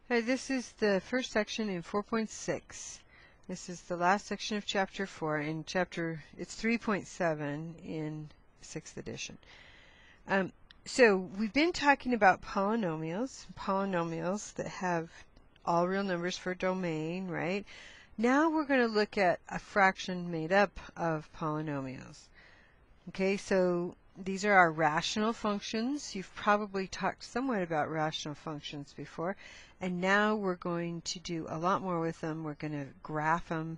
Hi, this is the first section in 4.6. This is the last section of chapter 4 in it's 3.7 in 6th edition. So we've been talking about polynomials that have all real numbers for domain, right? Now we're going to look at a fraction made up of polynomials. Okay, so these are our rational functions. You've probably talked somewhat about rational functions before, and now we're going to do a lot more with them. We're going to graph them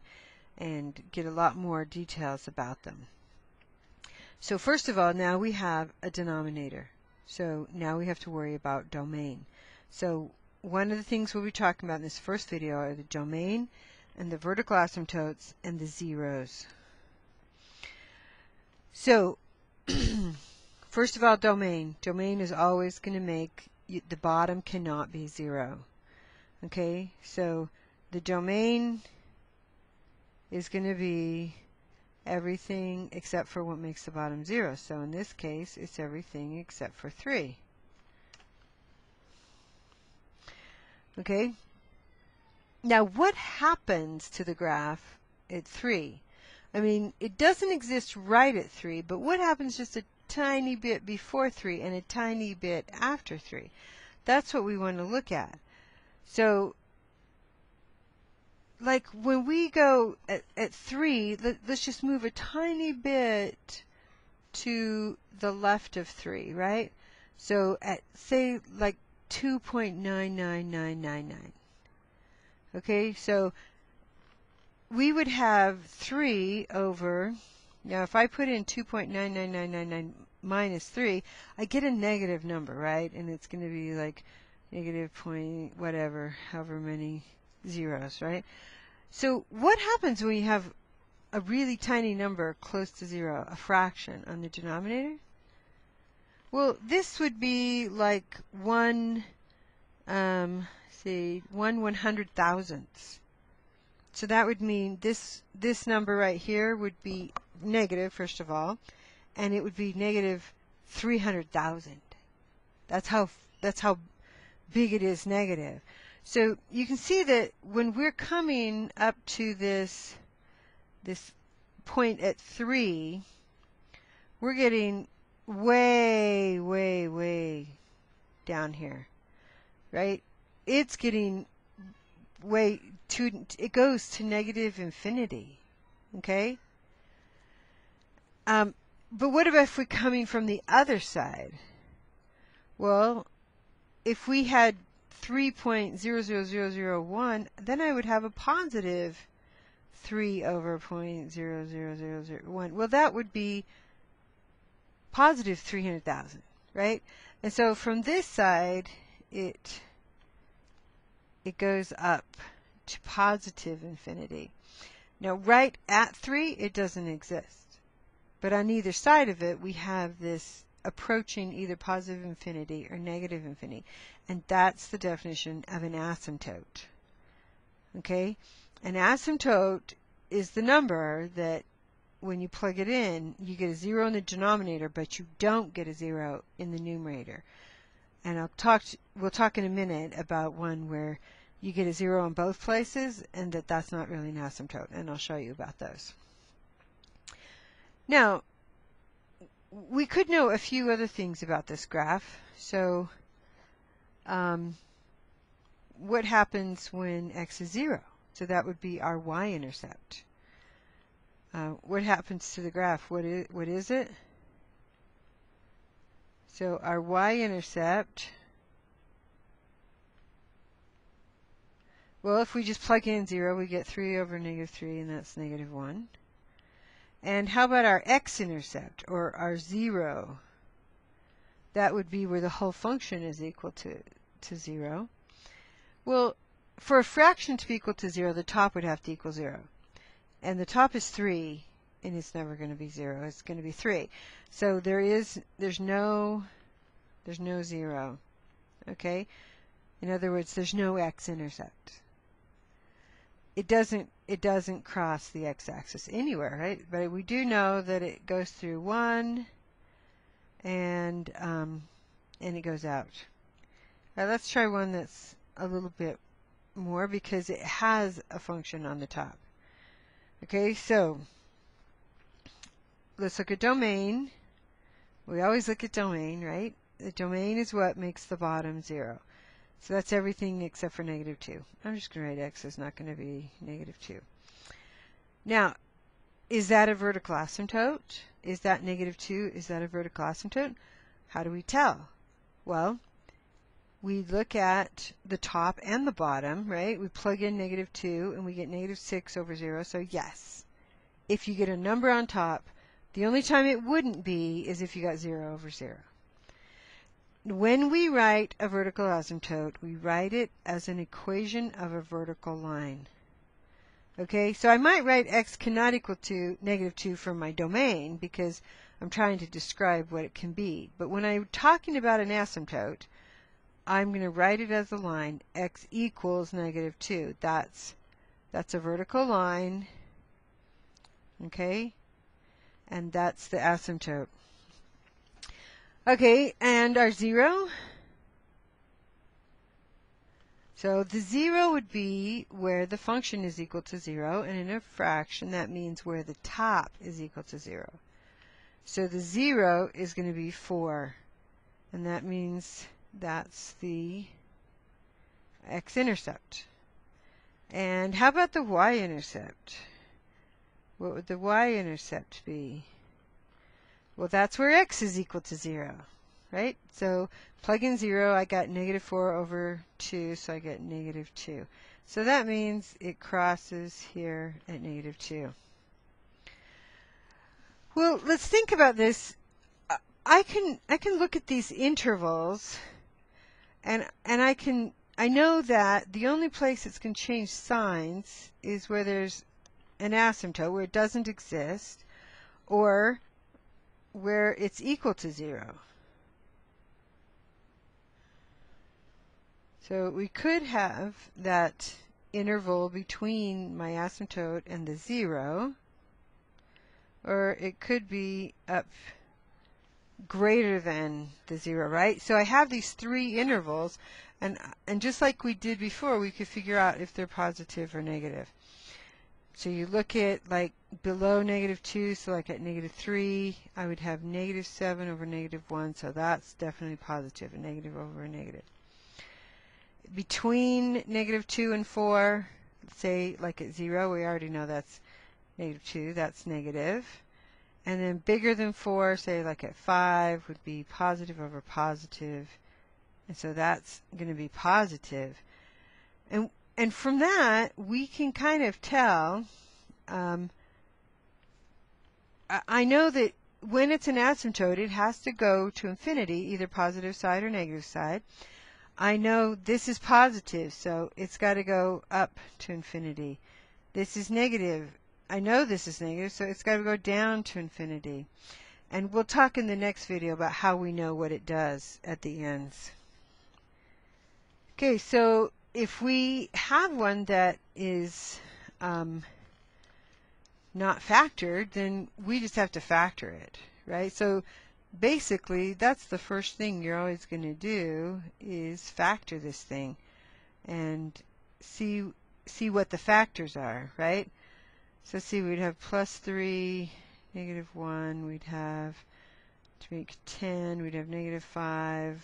and get a lot more details about them. So first of all, now we have a denominator. So now we have to worry about domain. So one of the things we'll be talking about in this first video are the domain and the vertical asymptotes and the zeros. So first of all, domain. Domain is always going to make the bottom cannot be 0. Okay, so the domain is going to be everything except for what makes the bottom 0. So in this case, it's everything except for 3. Okay, now what happens to the graph at 3? I mean, it doesn't exist right at 3, but what happens just a tiny bit before 3 and a tiny bit after 3? That's what we want to look at. So, like when we go at 3, let's just move a tiny bit to the left of 3, right? So at, say, like 2.99999. Okay, so we would have 3 over, now if I put in 2.99999 minus 3, I get a negative number, right? And it's going to be like negative point whatever, however many zeros, right? So what happens when you have a really tiny number close to 0, a fraction on the denominator? Well, this would be like 1 1/100,000ths. So that would mean this number right here would be negative, first of all, and it would be negative 300,000. That's how big it is negative. So you can see that when we're coming up to this point at 3, we're getting way, way, way down here, right? It's getting way to, it goes to negative infinity, okay? But what about if we're coming from the other side? Well, if we had 3.00001, then I would have a positive 3 over 0.00001. Well, that would be positive 300,000, right? And so from this side, it goes up to positive infinity. Now, right at 3, it doesn't exist. But on either side of it, we have this approaching either positive infinity or negative infinity. And that's the definition of an asymptote. Okay? An asymptote is the number that when you plug it in, you get a 0 in the denominator, but you don't get a 0 in the numerator. And we'll talk in a minute about one where you get a 0 in both places, and that's not really an asymptote, and I'll show you about those. Now, we could know a few other things about this graph. So, what happens when x is 0? So that would be our y-intercept. What happens to the graph? What is it? So our y-intercept, well, if we just plug in 0, we get 3 over negative 3, and that's negative 1. And how about our x-intercept, or our 0? That would be where the whole function is equal to 0. Well, for a fraction to be equal to 0, the top would have to equal 0. And the top is 3, and it's never going to be 0. It's going to be 3. So there's no 0. Okay? In other words, there's no x-intercept. It doesn't cross the x-axis anywhere, right? But we do know that it goes through 1 and it goes out. All right, let's try one that's a little bit more because it has a function on the top. Okay, so let's look at domain. We always look at domain, right? The domain is what makes the bottom 0. So that's everything except for -2. I'm just going to write x is not going to be -2. Now, is that a vertical asymptote? Is that -2? Is that a vertical asymptote? How do we tell? Well, we look at the top and the bottom, right? We plug in -2 and we get -6 over 0. So yes, if you get a number on top, the only time it wouldn't be is if you got 0 over 0. When we write a vertical asymptote, we write it as an equation of a vertical line. Okay, so I might write x cannot equal to -2 for my domain because I'm trying to describe what it can be. But when I'm talking about an asymptote, I'm going to write it as a line, x equals -2. That's a vertical line, okay, and that's the asymptote. Okay, and our 0? So the 0 would be where the function is equal to 0, and in a fraction that means where the top is equal to 0. So the 0 is going to be 4, and that means that's the x-intercept. And how about the y-intercept? What would the y-intercept be? Well, that's where x is equal to 0, right? So plug in 0, I got -4 over 2, so I get -2. So that means it crosses here at -2. Well, let's think about this. I can look at these intervals, and I know that the only place it's going to change signs is where there's an asymptote, where it doesn't exist, or where it's equal to 0. So we could have that interval between my asymptote and the 0, or it could be up greater than the 0, right? So I have these 3 intervals, and just like we did before, we could figure out if they're positive or negative. So you look at like below -2, so like at -3, I would have -7 over -1, so that's definitely positive, a negative over a negative. Between -2 and 4, say like at 0, we already know that's -2, that's negative. And then bigger than 4, say like at 5, would be positive over positive, and so that's going to be positive. And from that, we can kind of tell, I know that when it's an asymptote, it has to go to infinity, either positive side or negative side. I know this is positive, so it's got to go up to infinity. This is negative. I know this is negative, so it's got to go down to infinity. And we'll talk in the next video about how we know what it does at the ends. Okay, so if we have one that is not factored, then we just have to factor it, right? So basically, that's the first thing you're always going to do is factor this thing and see what the factors are, right? So see, we'd have +3, -1, we'd have, to make 10, we'd have -5,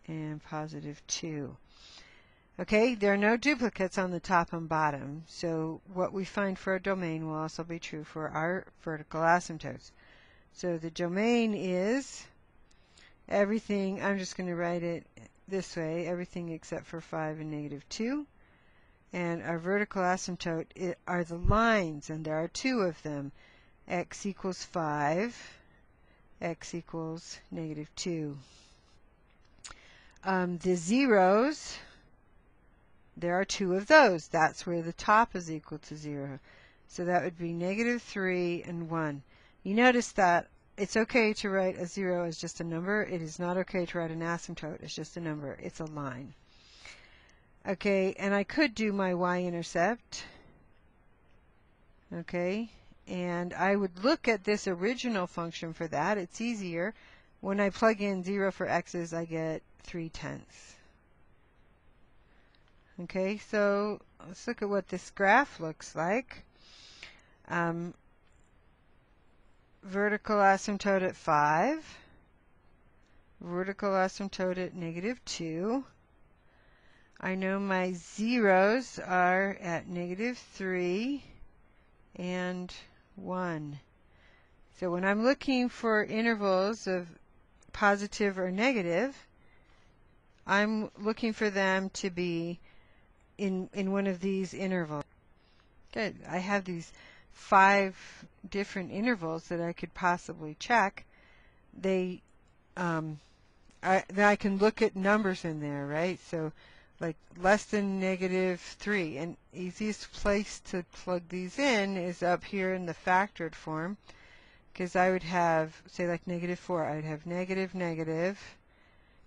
and +2. Okay, there are no duplicates on the top and bottom, so what we find for our domain will also be true for our vertical asymptotes. So the domain is everything, I'm just going to write it this way, everything except for 5 and -2. And our vertical asymptote are the lines, and there are 2 of them. X equals 5, x equals -2. The zeros, there are 2 of those. That's where the top is equal to 0. So that would be -3 and 1. You notice that it's okay to write a 0 as just a number. It is not okay to write an asymptote as just a number. It's a line. Okay, and I could do my y-intercept. Okay, and I would look at this original function for that. It's easier. When I plug in 0 for x's, I get 3/10. Okay, so let's look at what this graph looks like. Vertical asymptote at 5, vertical asymptote at -2. I know my zeros are at -3 and 1. So when I'm looking for intervals of positive or negative, I'm looking for them to be in one of these intervals. Good. I have these 5 different intervals that I could possibly check. Then I can look at numbers in there, right? So like less than -3. And easiest place to plug these in is up here in the factored form, because I would have, say like -4, I'd have negative, negative,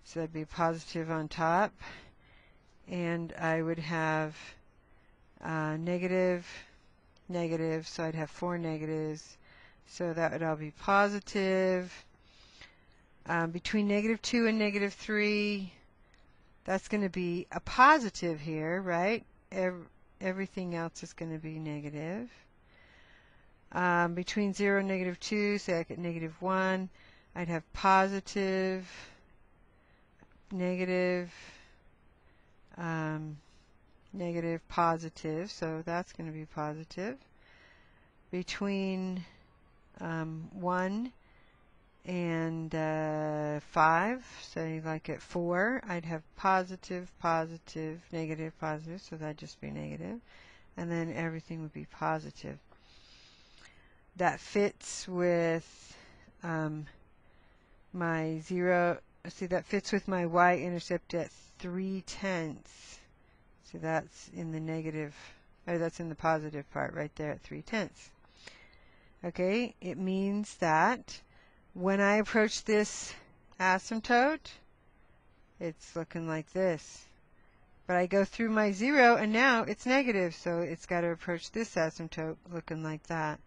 so that'd be positive on top, and I would have negative, negative, so I'd have 4 negatives, so that would all be positive. Between -2 and -3, that's going to be a positive here, right? Everything else is going to be negative. Between 0 and -2, say I get -1, I'd have positive, negative, negative, positive, so that's going to be positive. Between 1 and 5, say like at 4, I'd have positive, positive, negative, positive, so that'd just be negative, and then everything would be positive. That fits with my 0, see that fits with my y-intercept at 3/10. So that's in the negative, or that's in the positive part right there at 3/10. Okay, it means that when I approach this asymptote, it's looking like this. But I go through my 0 and now it's negative, so it's got to approach this asymptote looking like that.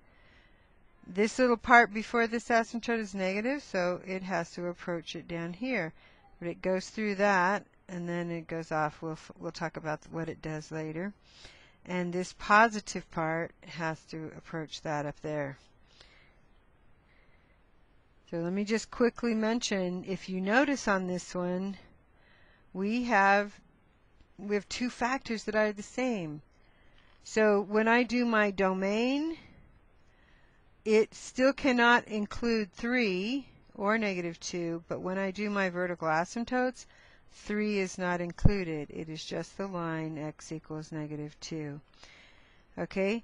This little part before this asymptote is negative, so it has to approach it down here. But it goes through that, and then it goes off. We'll talk about what it does later. And this positive part has to approach that up there. So let me just quickly mention, if you notice on this one, we have 2 factors that are the same. So when I do my domain, it still cannot include 3 or -2, but when I do my vertical asymptotes, 3 is not included. It is just the line x equals -2. Okay?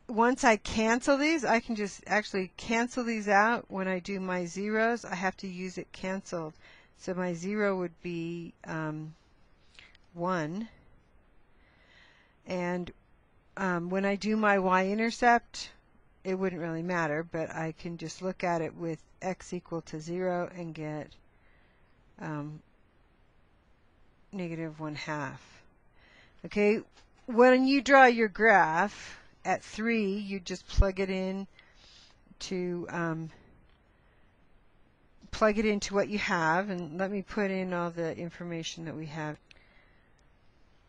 Once I cancel these, I can just actually cancel these out. When I do my zeros, I have to use it canceled. So my 0 would be 1. And when I do my y-intercept, it wouldn't really matter, but I can just look at it with x equal to 0 and get -1/2. Okay, when you draw your graph at 3, you just plug it in to what you have, and let me put in all the information that we have.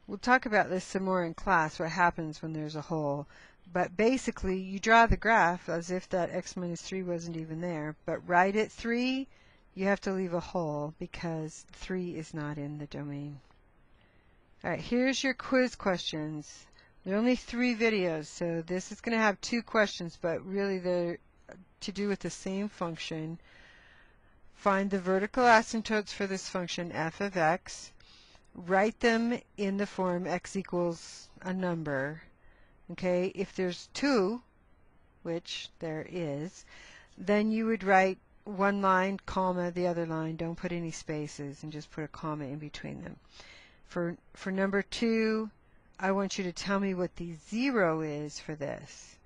We'll talk about this some more in class, what happens when there's a hole. But basically, you draw the graph as if that x minus 3 wasn't even there. But right at 3, you have to leave a hole because 3 is not in the domain. All right, here's your quiz questions. There are only 3 videos, so this is going to have 2 questions, but really they're to do with the same function. Find the vertical asymptotes for this function f of x. Write them in the form x equals a number. Okay, if there's 2, which there is, then you would write one line, comma, the other line. Don't put any spaces and just put a comma in between them. For number 2, I want you to tell me what the 0 is for this.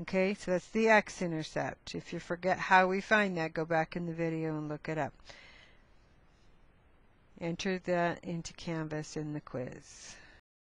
Okay, so that's the x-intercept. If you forget how we find that, go back in the video and look it up. Enter that into Canvas in the quiz.